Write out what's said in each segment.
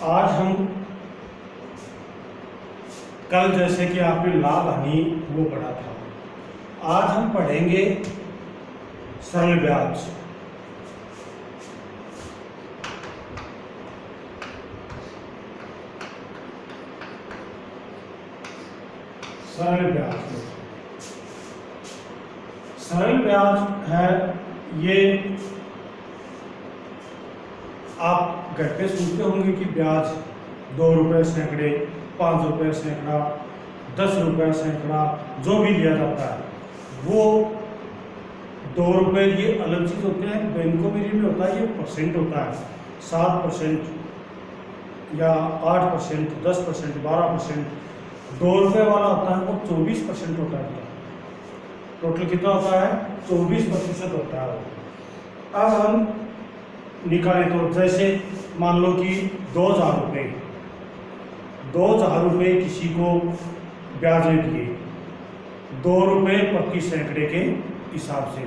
आज हम कल जैसे कि आपने लाभ हानि वो पढ़ा था, आज हम पढ़ेंगे सरल ब्याज। सरल ब्याज, सरल ब्याज है ये, आप घर पे सुनते होंगे कि ब्याज 2 रुपये सैकड़े, 5 रुपये सैकड़ा, 10 रुपये सैकड़ा जो भी लिया जाता है वो 2 रुपये ये अलग चीज़ होते हैं। बैंकों में में होता है ये परसेंट होता है, 7% या 8%, 10%, 12%। 2 रुपये वाला होता है वो 24% होता है। टोटल कितना होता है? 24% होता है। अब हम निकालें तो जैसे मान लो कि 2000 रुपये, 2000 रुपये किसी को ब्याज में दिए 2 रुपये प्रति सैकड़े के हिसाब से।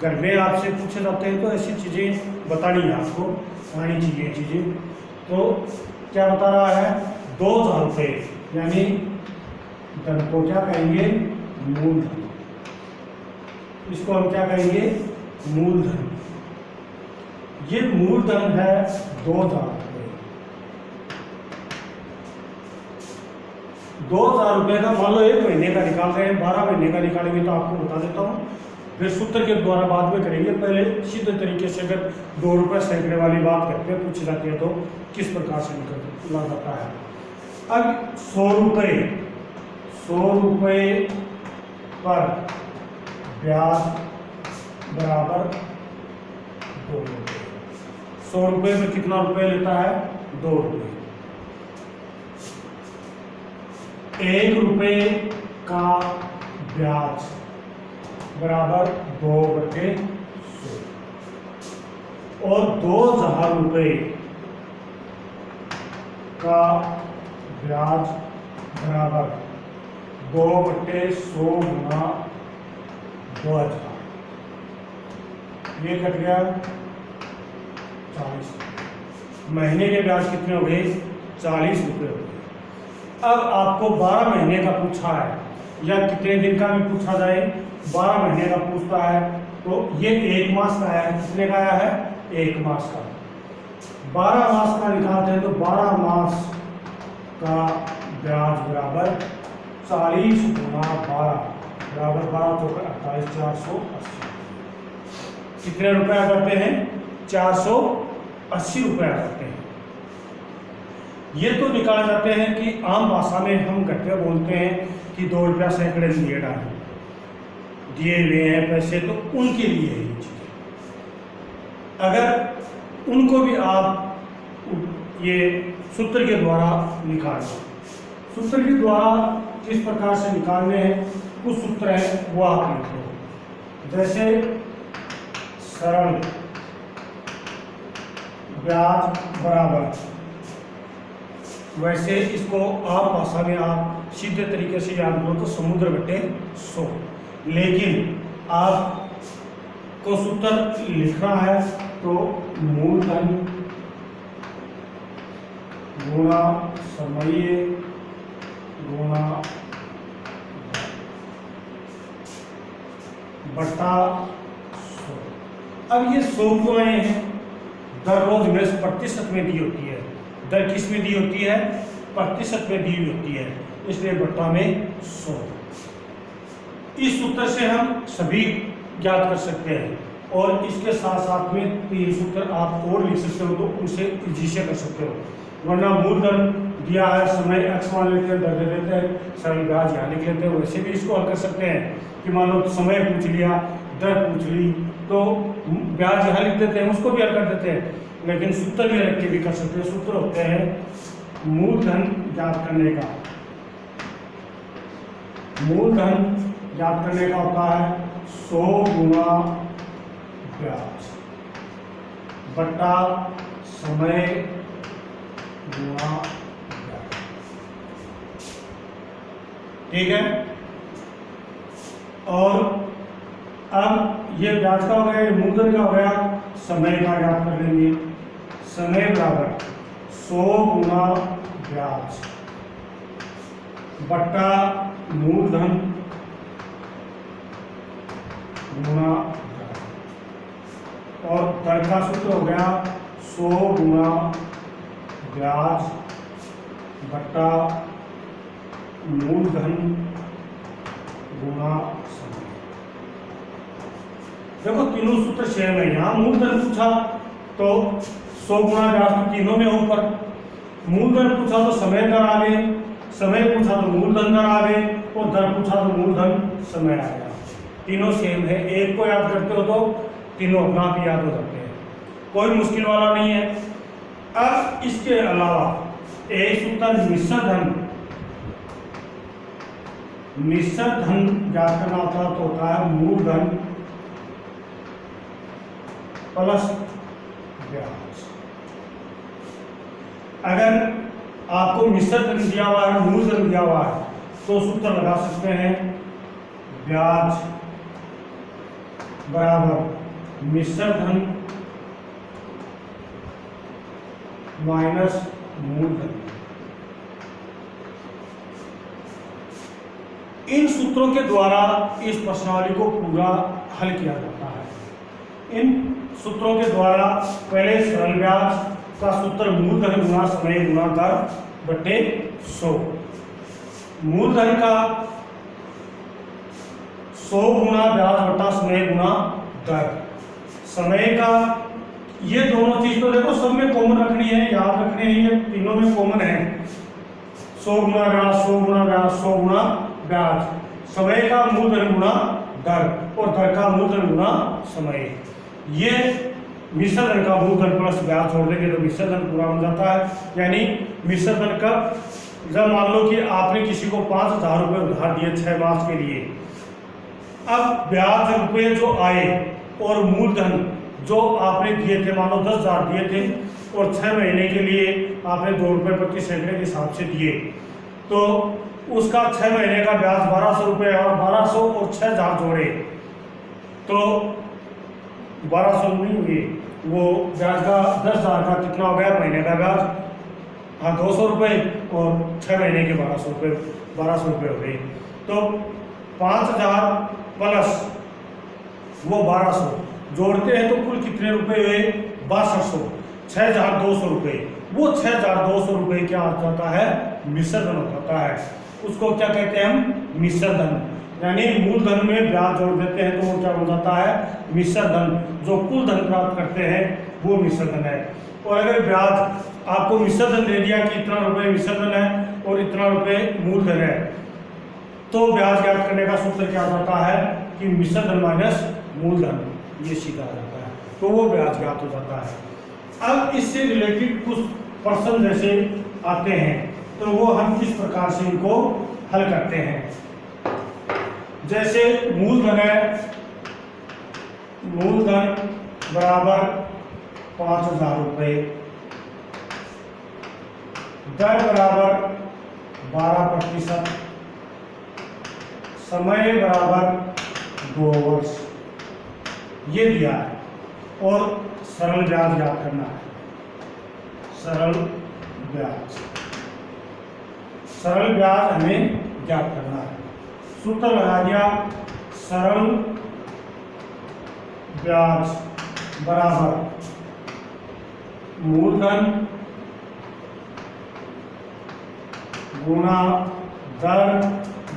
घर में आपसे पूछे जाते हैं तो ऐसी चीज़ें बतानी है, आपको आनी चाहिए चीज़ें। तो क्या बता रहा है? 2000 रुपये यानी धन को क्या कहेंगे? मूलधन। इसको हम क्या कहेंगे? मूलधन। ये मूलधन है 2000 रुपये। 2000 रुपये का मान लो 1 महीने का निकाल रहे हैं, 12 महीने का निकालेंगे तो आपको बता देता हूँ, फिर सूत्र के द्वारा बाद में करेंगे। पहले सीधे तरीके से अगर 2 रुपये सैकड़े वाली बात करते हैं, पूछी जाती है तो किस प्रकार से निकला जाता है। अब 100 रुपये पर ब्याज बराबर 2 रुपये। 100 रुपये में कितना रुपये लेता है? 2 रुपये। 1 रुपये का ब्याज बराबर 2/100 और 2000 रुपये का ब्याज बराबर 2/100 गुना 2000। ये कट गया 40। महीने के ब्याज कितने हो गए? 40 रुपये हो गए। अब आपको 12 महीने का पूछा है या कितने दिन का भी पूछा जाए, 12 महीने का पूछता है तो ये 1 मास का है। कितने का आया है? 1 मास का। 12 मास का निकालते हैं तो 12 मास का ब्याज बराबर 40 गुना 12 बराबर 12 चौके 28, 480। कितने रुपया करते हैं? 480 रुपया करते हैं। ये तो निकाले जाते हैं कि आम भाषा में हम घटे बोलते हैं कि 2 रुपया सैकड़े दिए डाले दिए हुए हैं पैसे, तो उनके लिए ये चीज़। अगर उनको भी आप ये सूत्र के द्वारा निकाल, सूत्र के द्वारा किस प्रकार से निकालने हैं कुछ सूत्र है वो आप लिख लो। जैसे सरल ब्याज बराबर, वैसे इसको आप भाषा में आप सीधे तरीके से याद करो तो समुद्र बटे 100। लेकिन आपको सूत्र लिखना है तो मूलधन गुणा समये गुणा बटा 100। अब ये 100 क्यों आए हैं? दर रोज में प्रतिशत में दी होती है। दर किस में दी होती है? प्रतिशत में दी होती है, इसलिए बट्टा में 100। इस सूत्र से हम सभी ज्ञात कर सकते हैं और इसके साथ साथ में 3 सूत्र आप और लिख सकते हो तो उनसे इजी से कर सकते हो। वरना मूलधन दिया है, समय x मान लेते हैं, दर दे देते हैं, सरल ब्याज यहाँ लिख लेते हैं। वैसे भी इसको हल कर सकते हैं कि मान लो समय पूछ लिया, दर पूछ ली तो ब्याज यहाँ लिख देते हैं, उसको भी हल कर देते हैं। लेकिन सूत्र भी रख के भी कर सकते हैं। सूत्र होते हैं मूलधन ज्ञात करने का, मूलधन ज्ञात करने का होता है 100 गुना ब्याज बटा समय गुना ब्याज। ठीक है। और अब ये ब्याज का हो गया, मूलधन का हो गया, समय का ज्ञात कर लेंगे। समय बराबर 100 गुना ब्याज बट्टा मूलधन गुना ब्याज, और दर का सूत्र हो गया 100 गुना ब्याज बट्टा मूलधन गुना समय। देखो तीनों सूत्र सेम है। यहाँ मूलधन पूछा तो 100 गुना ब्याज तो तीनों में ऊपर, मूलधन पूछा तो समय दर आ गई, समय पूछा तो मूलधन दर आ गई, और दर पूछा तो मूलधन समय आ गया। तीनों सेम है, एक को याद करते हो तो तीनों अपना आप याद हो जाते हैं, कोई मुश्किल वाला नहीं है। अब इसके अलावा एक सूत्र मिश्र धन ज्ञात करना होता तो होता है मूलधन प्लस ब्याज। अगर आपको मिश्र धन दिया हुआ है, मूलधन दिया हुआ है, तो सूत्र लगा सकते हैं ब्याज बराबर मिश्र धन माइनस मूलधन। इन सूत्रों के द्वारा इस प्रश्नावली को पूरा हल किया जाता है। इन सूत्रों के द्वारा पहले सरल ब्याज का सूत्र मूलधन गुना समय गुना दर बटे 100, मूलधन का 100 गुना ब्याज बटा समय गुना दर, समय का ये दोनों चीज तो देखो सब में कॉमन रखनी है, याद रखनी है, ये तीनों में कॉमन है। 100 गुना ब्याज 100 गुना ब्याज 100 गुना ब्याज, समय का मूलधन गुना दर और दर का मूलधन गुना समय। ये मिश्र धन का मूलधन प्लस ब्याज जोड़ देंगे तो मिश्र धन पूरा बन जाता है। यानी मिश्र धन का जब मान लो कि आपने किसी को 5,000 रुपये उधार दिए 6 मास के लिए, अब ब्याज रुपये जो आए और मूलधन जो आपने दिए थे, मान लो 10,000 दिए थे और 6 महीने के लिए आपने 2 रुपये प्रति सैकड़े के हिसाब से दिए, तो उसका 6 महीने का ब्याज 1200 रुपये, और 1200 और 6,000 जोड़े तो 1200 नहीं हुई, वो ब्याज का 10,000 का कितना हो गया महीने का ब्याज, हाँ 200 रुपये, और 6 महीने के 1200 रुपये हो गए। तो 5,000 प्लस वो 1200 जोड़ते हैं तो कुल कितने रुपए हुए 6200, 6,200 रुपये। वो 6,200 रुपये क्या आ जाता है मिश्र धन हो जाता है। उसको क्या कहते हैं हम मिश्र धन, यानी मूलधन में ब्याज जोड़ देते हैं तो वो क्या हो जाता है मिश्र धन। जो कुल धन प्राप्त करते हैं वो मिश्र धन है। और अगर ब्याज आपको मिश्र धन दे दिया कि इतना रुपये मिश्र धन है और इतना रुपये मूलधन है, तो ब्याज ज्ञात करने का सूत्र क्या जाता है कि मिश्र धन माइनस मूलधन, ये सीधा आ जाता है, तो वो ब्याज ज्ञात हो जाता है। अब इससे रिलेटेड कुछ प्रश्न जैसे आते हैं तो वो हम किस प्रकार से इनको हल करते हैं। जैसे मूलधन है, मूलधन बराबर 5,000 रुपये, दर बराबर 12%, समय बराबर 2 वर्ष, ये दिया है और सरल ब्याज ज्ञात करना है। सरल ब्याज, सरल ब्याज हमें ज्ञात करना है। सूत्र लगा दिया, सरल ब्याज बराबर मूलधन गुणा दर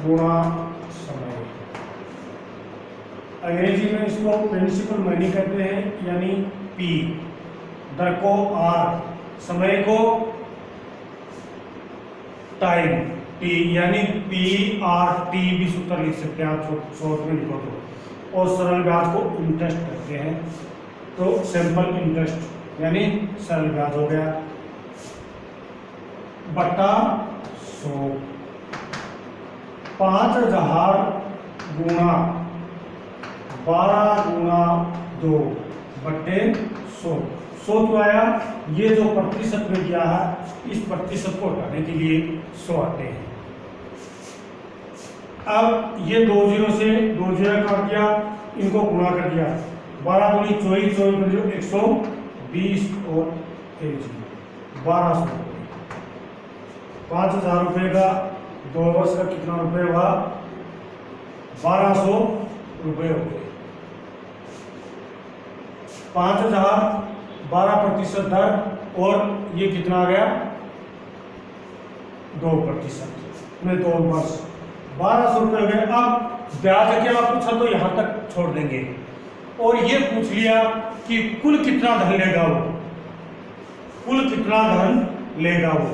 गुणा समय। अंग्रेजी में इसको प्रिंसिपल मनी कहते हैं, यानी P, दर को R, समय को टाइम T, यानी PRT भी सूत्र लिख सकते हैं आप शॉर्ट में लिखो तो। और सरल ब्याज को इंटरेस्ट कहते हैं, तो सिंपल इंटरेस्ट यानी सरल ब्याज हो गया बट्टा 100। 5,000 गुणा 12 गुणा 2 बट्टे 100। 100 तो आया, ये जो प्रतिशत में दिया है इस प्रतिशत को हटाने के लिए 100 आते हैं। अब ये 2 0 से 2 0 काट दिया, इनको गुणा कर दिया, 12 दूनी 24, 24 120 और 1 0। 1200 रुपये। 5000 रुपये का 2 वर्ष का कितना रुपये हुआ? 1200 रुपये हो गए। 5000 12% दर और ये कितना आ गया? 2% में 2 वर्ष 1200 रुपये हो गए। अब ब्याज क्या पूछा तो यहां तक छोड़ देंगे और ये पूछ लिया कि कुल कितना धन लेगा वो, कुल कितना धन लेगा वो।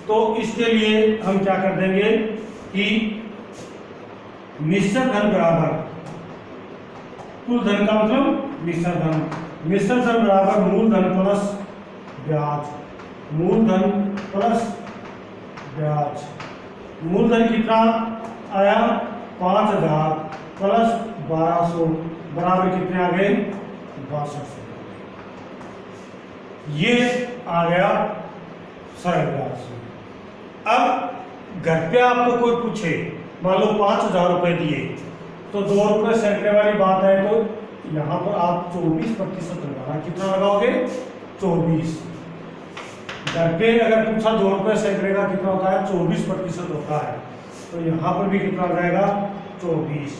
तो इसके लिए हम क्या कर देंगे कि मिश्र धन बराबर कुल धन का मतलब मिश्र धन, मिश्र धन बराबर मूलधन प्लस ब्याज, मूलधन प्लस ब्याज। मूलधन कितना आया? 5000 प्लस 1200 बराबर कितने आ गए? 6200। ये आ गया सरल ब्याज। अब घर पे आपको कोई पूछे, मान लो 5000 रुपये दिए तो 2 रुपये सैकड़े वाली बात है तो यहाँ पर आप 24% लगाना। कितना लगाओगे? 24। घर पे अगर पूछा 2 रुपये सैकड़े का कितना होता है? 24% होता है। तो यहाँ पर भी कितना आ जाएगा? 24।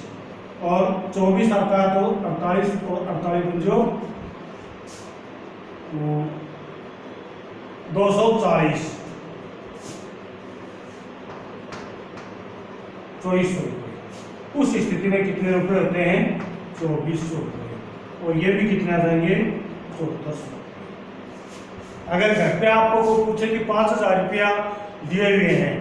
और 24 आता है तो 48 और 48 जो 240, 2400 रुपये। उस स्थिति में कितने रुपए होते हैं? 2400 रुपये। और ये भी कितने आ जाएंगे? 1400। अगर घर पे आपको वो पूछे कि 5000 रुपया दिए हुए हैं,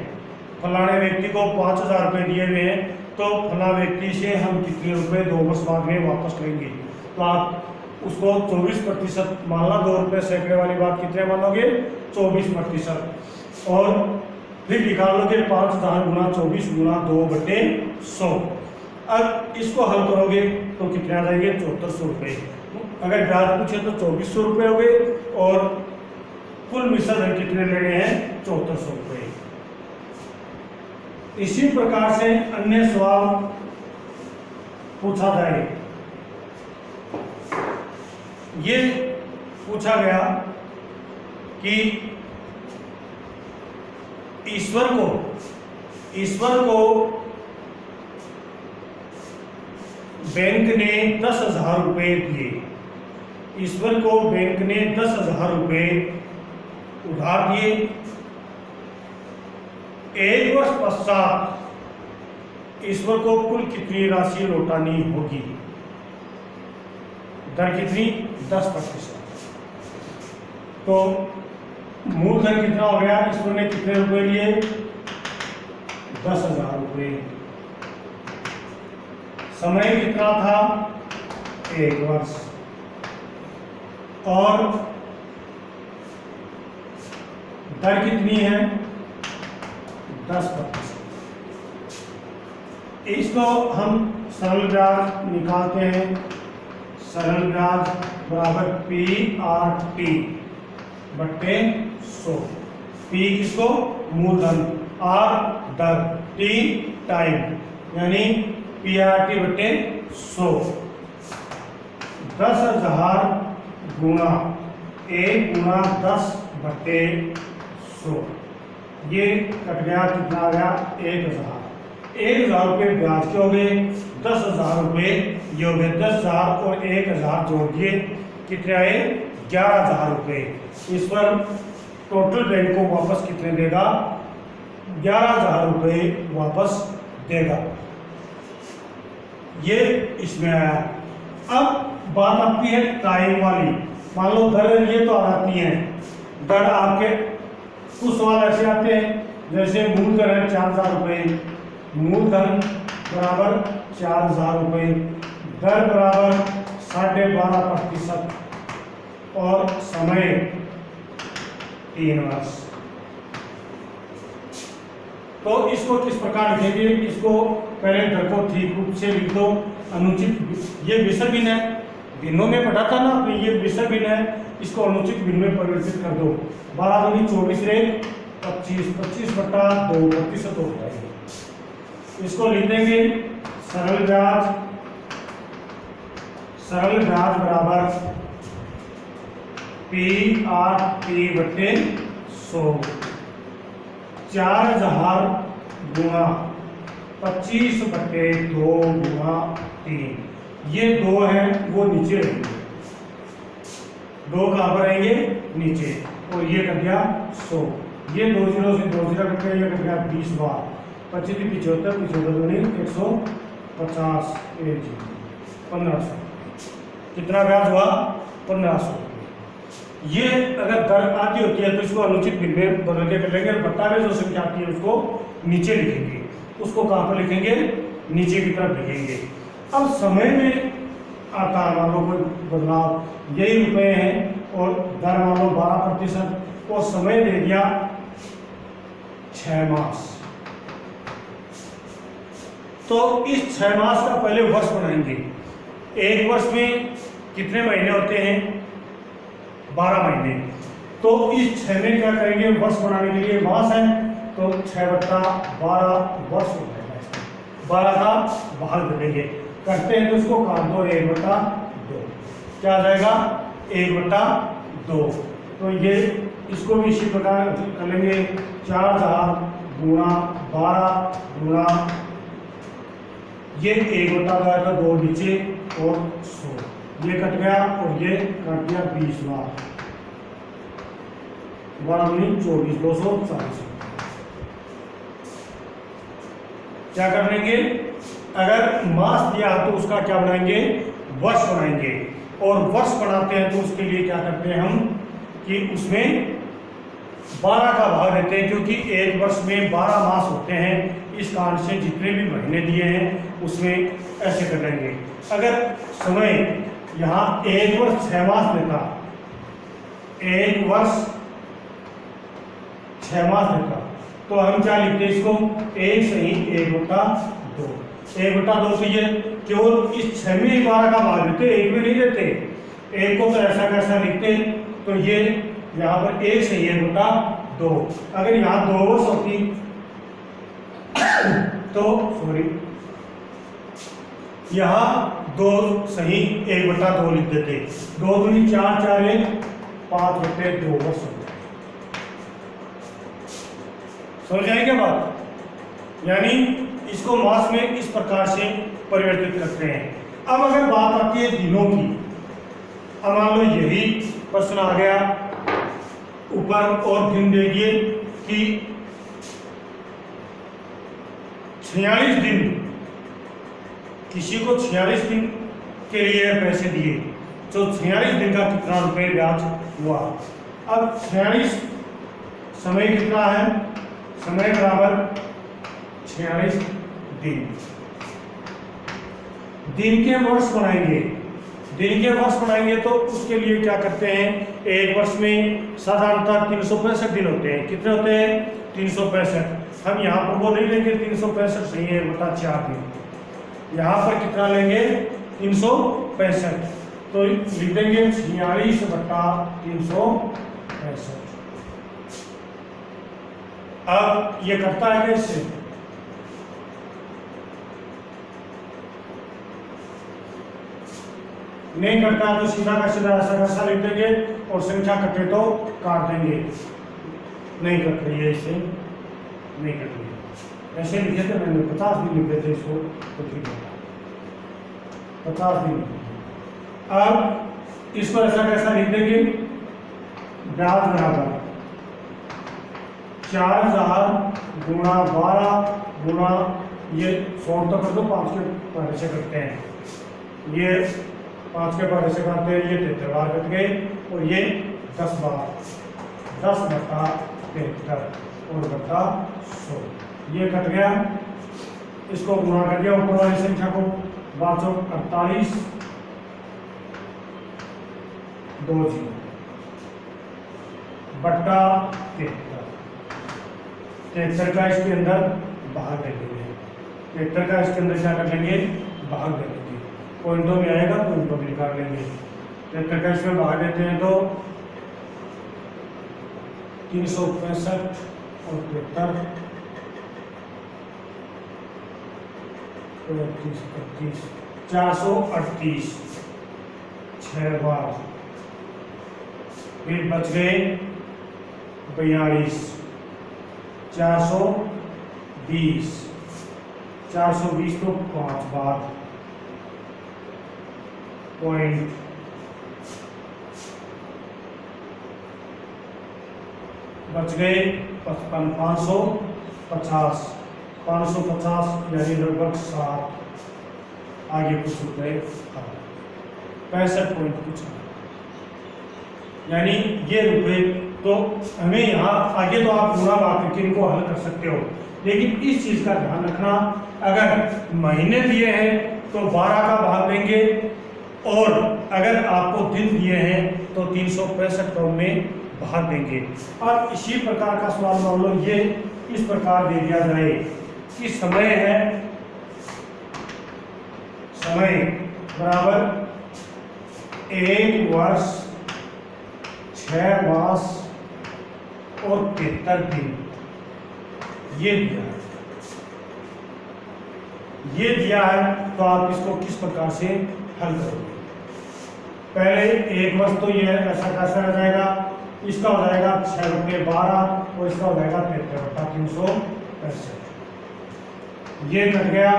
फलाने व्यक्ति को 5000 रुपये दिए हुए हैं, तो फला व्यक्ति से हम कितने रुपए 2 वर्ष बाद में वापस लेंगे, तो आप उसको 24% मानना। 2 रुपये सैकड़े वाली बात कितने मानोगे? 24%। और फिर निकाल लोगे 5000 गुना 24 गुना 2/100। अब इसको हल करोगे तो कितने आ जाएंगे? 7400 रुपये। अगर ब्याज पूछे तो 2400 रुपये हो गए और कुल मिश्र धन कितने लेने हैं? 7400 रुपये। इसी प्रकार से अन्य सवाल पूछा जाए। ये पूछा गया कि ईश्वर को बैंक ने 10,000 रुपये दिए। ईश्वर को बैंक ने 10,000 रुपये उधार दिए। 1 वर्ष पश्चात ईश्वर को कुल कितनी राशि लौटानी होगी? दर कितनी? 10%। तो मूलधन कितना हो गया? ईश्वर ने कितने रुपए लिए? 10,000 रुपये। समय कितना था? 1 वर्ष। और दर कितनी है? 10%। इसको हम सरल ब्याज निकालते हैं। सरल ब्याज बराबर PRT बट्टे 100। P किसको? मूलधन, R दर, T टाइम, यानी PRT बट्टे 100। 10,000 गुना 1 गुना 10 बट्टे 100। ये कट गया, कितना आ गया? 1000। 1000 रुपये ब्याज के हो गए। 10,000 रुपये ये हो गए। 10,000 और 1000 जोड़ दिए, कितने आए? 11,000 रुपये। इस पर टोटल बैंक को वापस कितने देगा? 11,000 रुपये वापस देगा। ये इसमें आया। अब बात आती है टाइम वाली। मान लो दर ये तो आ जाती है, दर आपके कुछ सवाल ऐसे आते हैं जैसे मूलधन है 4,000 रुपये, मूलधन बराबर 4,000 रुपये, दर बराबर 12.5% और समय 3 वर्ष। तो इसको किस प्रकार लिखेंगे? इसको पहले दर को ठीक रूप से लिख दो। अनुचित, ये विषय भिन्न है, भिन्नों में पढ़ा था ना आपने, ये विषय भिन्न है, इसको अनुचित भिन्न में परिवर्तित कर दो। 12 दूनी 24 रे 25, 25/2% हो जाएगी। इसको लिख देंगे सरल ब्याज बराबर PRT बट्टे 4000 गुणा 25/2 गुणा 3, ये 2 है वो नीचे रहेंगे, 2 कहाँ पर रहेंगे? नीचे। और ये कट गया 100, ये 2 0 से 2 0 कट गया, ये कट गया 20 बार, 25 75 75 दूनी 150, 1500। कितना ब्याज हुआ? 1500। ये अगर दर आती होती है तो इसको अनुचित भिन्न में बदल के कर लेंगे, और बट्टा में जो संख्या आती है उसको नीचे लिखेंगे। उसको कहाँ पर लिखेंगे? नीचे की तरफ लिखेंगे। अब समय में आता है मान लो कोई बदलाव, यही रुपए हैं और दर मान लो 12% और समय दे दिया 6 मास। तो इस 6 मास का पहले वर्ष बनाएंगे। एक वर्ष में कितने महीने होते हैं? 12 महीने। तो इस 6 में क्या करेंगे? वर्ष बनाने के लिए मास है तो 6/12 वर्ष हो जाएगा। 12 का भाग देंगे, करते हैं तो इसको काट दो, 1/2 क्या आ जाएगा? 1/2। तो ये इसको भी इसी प्रकार कर लेंगे, 4000 गुणा 12 गुणा ये 1/2 नीचे और 100, ये कट गया और ये कट गया 20 बार, 12 24 240। क्या कर लेंगे? अगर मास दिया तो उसका क्या बनाएंगे? वर्ष बनाएंगे। और वर्ष बनाते हैं तो उसके लिए क्या करते हैं हम कि उसमें 12 का भाग देते हैं, क्योंकि एक वर्ष में 12 मास होते हैं। इस कारण से जितने भी महीने दिए हैं उसमें ऐसे कर लेंगे। अगर समय यहाँ 1 वर्ष 6 मास देता, 1 वर्ष 6 मास देता, तो हम क्या लिखते हैं इसको? 1 सही 1/2। 1/2 तो ये केवल इस 6 में 12 का भाग देते, 1 में नहीं देते। 1 को तो ऐसा कैसा लिखते, तो ये यहाँ पर 1 सही 1/2। अगर यहाँ 2 वर्ष होती तो सॉरी, यहाँ 2 सही 1/2 लिख देते। 2 दूनी 4 4 1 5/2 वर्ष होते। समझ आएगी क्या बात? यानी इसको मास में इस प्रकार से परिवर्तित करते हैं। अब अगर बात आती है दिनों की, अब मान लो यही प्रश्न आ गया ऊपर और दिन दे दिए कि 46 दिन, किसी को 46 दिन के लिए पैसे दिए, तो 46 दिन का कितना रुपए ब्याज हुआ? अब 46 समय कितना है? समय बराबर 46 दिन। दिन के वर्ष बनाएंगे, दिन के वर्ष बनाएंगे तो उसके लिए क्या करते हैं? एक वर्ष में साधारणतः 365 दिन होते हैं। कितने होते हैं? 365। हम यहाँ पर वो नहीं लेंगे, 365 सही है 4 दिन। यहाँ पर कितना लेंगे? 365। तो लिख देंगे 46/365। अब ये करता है कैसे? नहीं करता तो सीधा का सीधा ऐसा कैसा लिख देंगे और संख्या कटे तो काट देंगे। नहीं कट रही है, इसे नहीं कट रही है, ऐसे लिखे थे मैंने 50 दिन लिख देते इसको तो ठीक है, 50 दिन। अब इसको ऐसा कैसा लिख देंगे? ब्याज बराबर 4000 गुणा 12 गुणा ये 100 तो कर दो, 5 के पहले से करते हैं, ये 5 के पहले से करते हैं, ये 73 बार कट गए और ये 10 बार, 10/73 और बटा 100 ये कट गया। इसको गुणा कर दिया ऊपर वाली संख्या को, 48 2 बट्टा 73 का इसके अंदर भाग दे देंगे, 73 का इसके अंदर क्या कर लेंगे? भाग दे देंगे। पॉइंटों में आएगा पॉइंटों में निकाल लेंगे। 73 का इसमें भाग देते हैं तो 365 और 73 438 6 बार, फिर बच गए 42, 420, 420 तो 5 बार पॉइंट, बच गए 55, 550, 550 यानी लगभग 7, आगे कुछ रुपए 65 पॉइंट कुछ, यानी ये रुपए। तो हमें यहाँ आगे तो आप पूरा करके इनको हल कर सकते हो, लेकिन इस चीज का ध्यान रखना, अगर महीने दिए हैं तो 12 का भाग देंगे, और अगर आपको दिन दिए हैं तो 365 को में भाग देंगे। और इसी प्रकार का सवाल मान लो ये इस प्रकार दे दिया जाए कि समय है, समय बराबर 1 वर्ष 6 मास और 73 दिन, ये दिया है। तो आप इसको किस प्रकार से हल करोगे? पहले 1 वर्ष तो ये ऐसा कैसा हो जाएगा, इसका हो जाएगा 6/12 और इसका हो जाएगा 73/365। ये कट गया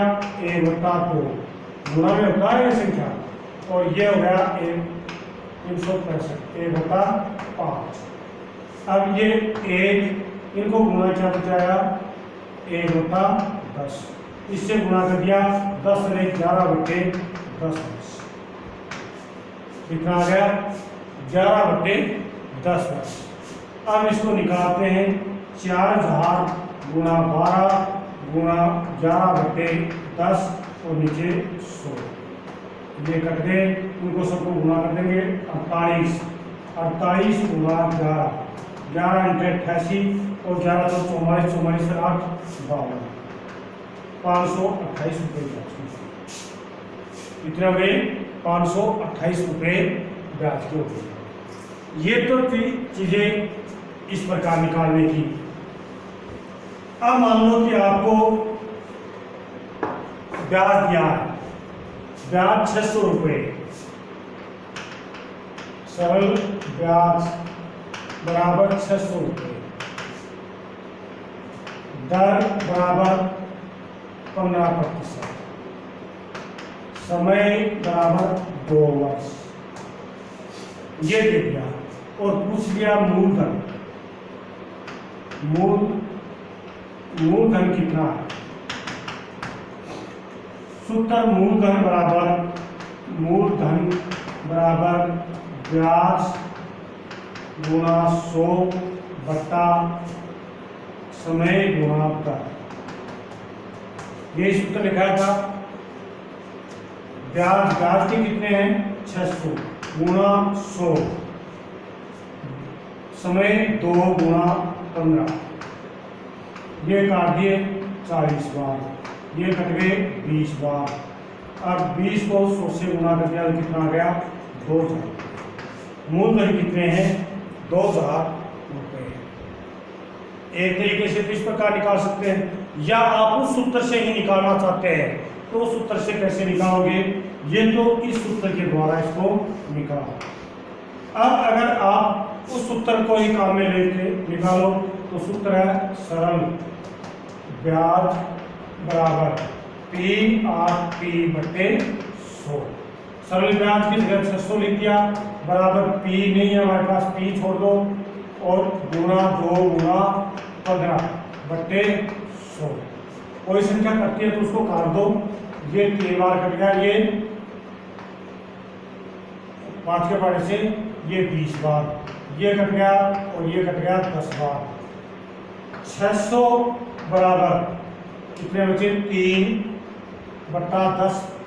1/2, गुणा में होता है ये संख्या, और ये हो गया 365, 1/5। अब ये 1 इनको गुणा क्या बचाया, 1/10, इससे गुणा कर दिया 10 ने 11/10, कितना आ गया 11/10। अब इसको निकालते हैं, 4000 गुणा 12 गुणा 11/10 और नीचे 100, ये कट गए, उनको सबको गुणा कर देंगे 48, 48 गुणा 11, 11 × 88 और 11 तो 44, 44 से 8 52, 528 रुपये। कितने हो गए? 528 रुपये ब्याज के हो गए। ये तो थी चीजें इस प्रकार निकालने की। अब मान लो कि आपको ब्याज दिया है, ब्याज 600 रुपये, सरल ब्याज बराबर 600 रुपये, दर बराबर 15%, समय बराबर 2 वर्ष, ये दे दिया और पूछ लिया मूलधन। मूलधन कितना है? सूत्र मूलधन बराबर ब्याज गुणा 100 बट्टा समय गुणा दर, ये सूत्र लिखा था। ब्याज के कितने हैं? 600 गुणा 100, समय 2 गुणा 15, ये काट दिए 40 बार, ये कट गए 20 बार। अब 20 को 100 से गुणा कर दिया तो कितना आ गया? 2000। मूलधन कितने हैं? 2000 रुपये। एक तरीके से इस प्रकार निकाल सकते हैं, या आप उस सूत्र से ही निकालना चाहते हैं तो उस सूत्र से कैसे निकालोगे? ये तो इस सूत्र के द्वारा इसको निकालो। अब अगर आप उस सूत्र को ही काम में लेके निकालो तो सूत्र है सरल ब्याज बराबर P/100। सरल ब्याज की जगह 600 लिख दिया, बराबर P नहीं है हमारे पास, P छोड़ दो, और गुणा 2 गुणा 15/100। कोई संख्या कटती है तो उसको काट दो, ये 3 बार कट गया, ये 5 के पारे से ये 20 बार, ये कट गया और ये कट गया 10 बार। 600 बराबर कितने बचे? 3/10 P,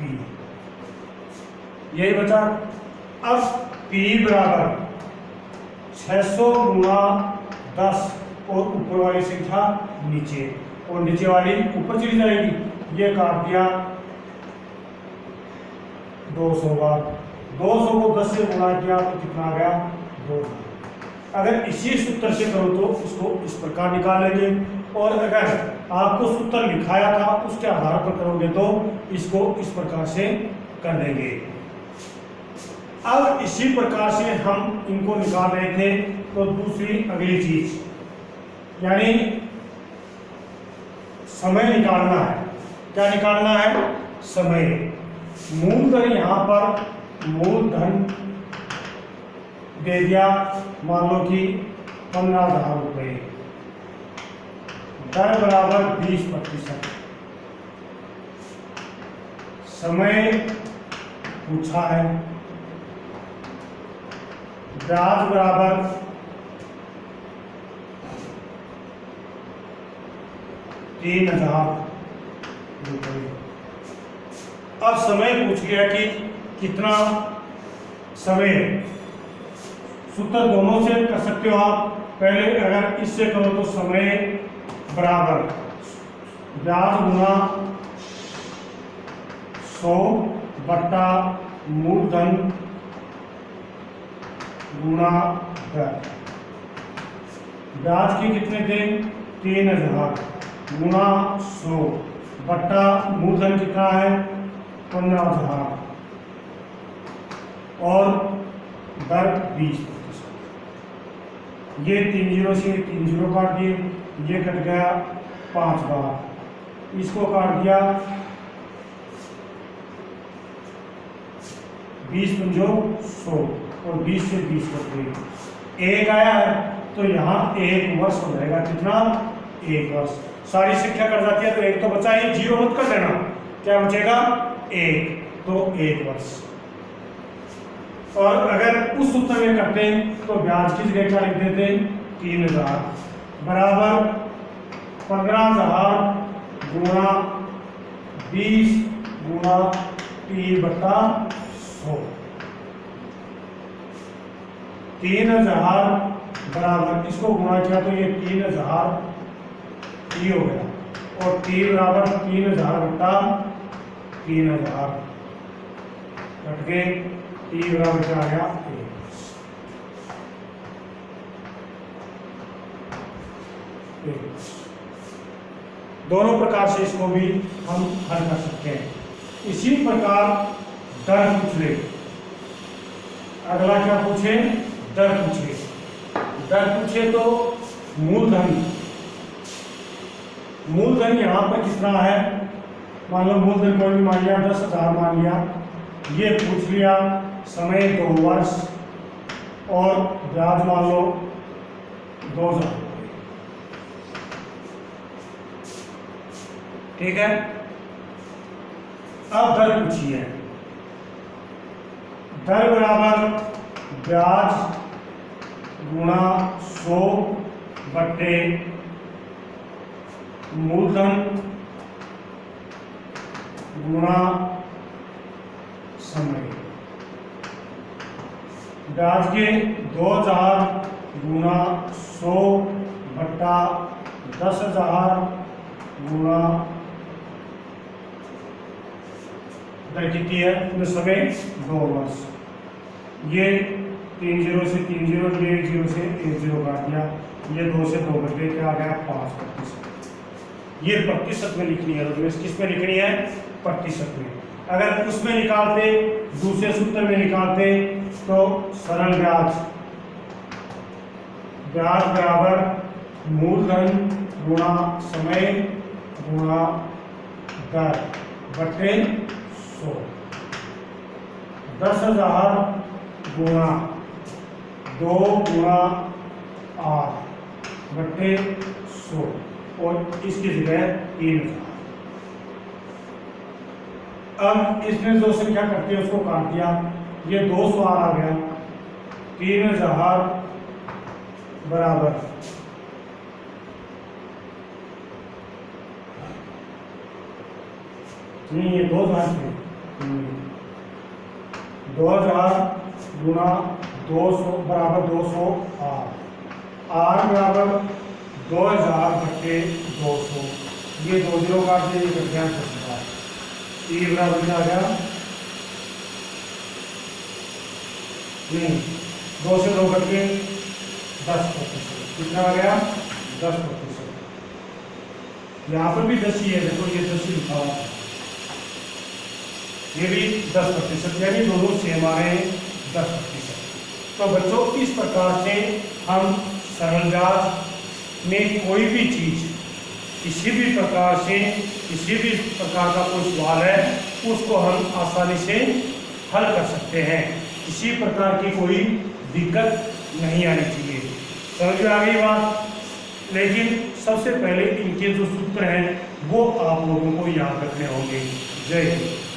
यही बचा। अब P बराबर 600 गुणा 10 और ऊपर वाली संख्या नीचे, और नीचे वाली ऊपर चली जाएगी, ये काट दिया 200 बार। 200 को 10 से गुणा किया तो कितना आ गया? 2000। अगर इसी सूत्र से करो तो इसको इस प्रकार निकाल लेंगे, और अगर आपको सूत्र लिखाया था उसके आधार पर करोगे तो इसको इस प्रकार से कर देंगे। अब इसी प्रकार से हम इनको निकाल रहे थे, तो दूसरी अगली चीज यानी समय निकालना है। क्या निकालना है? समय। मूलधन यहाँ पर मूलधन दे दिया, मान लो कि 15,000 रुपये, दर बराबर 20%। समय पूछा है, ब्याज बराबर 3,000 रुपये। अब समय पूछ गया कि कितना समय। सूत्र दोनों से कर सकते हो आप। पहले अगर इससे करो तो समय बराबर ब्याज गुना 100 बट्टा मूलधन गुना दर। ब्याज के कितने थे? 3,000 गुना 100 बट्टा मूलधन कितना है? 15,000 और दर 20%। ये 3 0 से 3 0 काट दिए, ये कट गया 5 बार, इसको काट दिया 20 पंजो 100 और 20 से 20 कट गई। 1 आया है तो यहाँ 1 वर्ष हो जाएगा। कितना? 1 वर्ष। सारी संख्या कट जाती है तो 1 तो बचा ही, 0 मत कर देना। क्या बचेगा? 1, तो 1 वर्ष। और अगर उस सूत्र में करते हैं तो ब्याज की जगह क्या लिख देते? 3,000 बराबर 15,000 गुणा 20 गुणा T बटा 100। 3,000 बराबर, इसको गुणा किया तो ये 3,000 T हो गया और T बराबर 3,000 बटा 3,000 कट के T बराबर क्या आ गया? 1। दोनों प्रकार से इसको भी हम हल कर सकते हैं। इसी प्रकार दर पूछ ले। अगला क्या पूछे? दर पूछे। दर पूछे तो मूलधन, मूलधन यहाँ पर कितना है? मान लो मूलधन कोई भी मान लिया, 10,000 मान लिया, ये पूछ लिया। समय 2 वर्ष और ब्याज मान लो 2,000। ठीक है। अब दर पूछी है। दर बराबर ब्याज गुणा 100 बट्टे मूलधन गुणा समय। ब्याज के 2,000 गुणा 100 बट्टा 10,000 गुणा दर कितनी है? उसमें समय 2 वर्ष। ये 3 0 से 3 0, ये 1 0 से 1 0 काट दिया, ये 2 से 2 कट गए, क्या आ गया? 5%। ये प्रतिशत में लिखनी है। तो किस में लिखनी है? प्रतिशत में। अगर उसमें निकालते, दूसरे सूत्र में निकालते तो सरल ब्याज, ब्याज बराबर मूलधन गुणा समय गुणा दर बटे 100। 10,000 गुणा 2 गुणा 8 बटे 100 और इसकी जगह 3,000। अब इसमें जो संख्या करती है उसको काट दिया, ये 200 आ गया। 3,000 बराबर नहीं, ये 2,000 थे। 2,000 गुणा 200 बराबर 200 आर बराबर 2,000 बटे 200। ये 2 0 काट दिए, ये कट गया 10,000। ई बराबर क्या आ गया? नहीं, 2 से 2 कट के 10%। कितना आ गया? 10%। यहाँ पर भी 10 ही है, देखो ये 10 ही लिखा हुआ है, ये भी 10%, यानी दोनों सेम आ रहे हैं 10%। तो बच्चों इस प्रकार से हम सरल ब्याज, में कोई भी चीज़, किसी भी प्रकार से किसी भी प्रकार का कोई सवाल है उसको हम आसानी से हल कर सकते हैं, किसी प्रकार की कोई दिक्कत नहीं आनी चाहिए। समझ में आ गई बात? लेकिन सबसे पहले इनके जो सूत्र हैं वो आप लोगों को याद रखने होंगे। जय हिंद।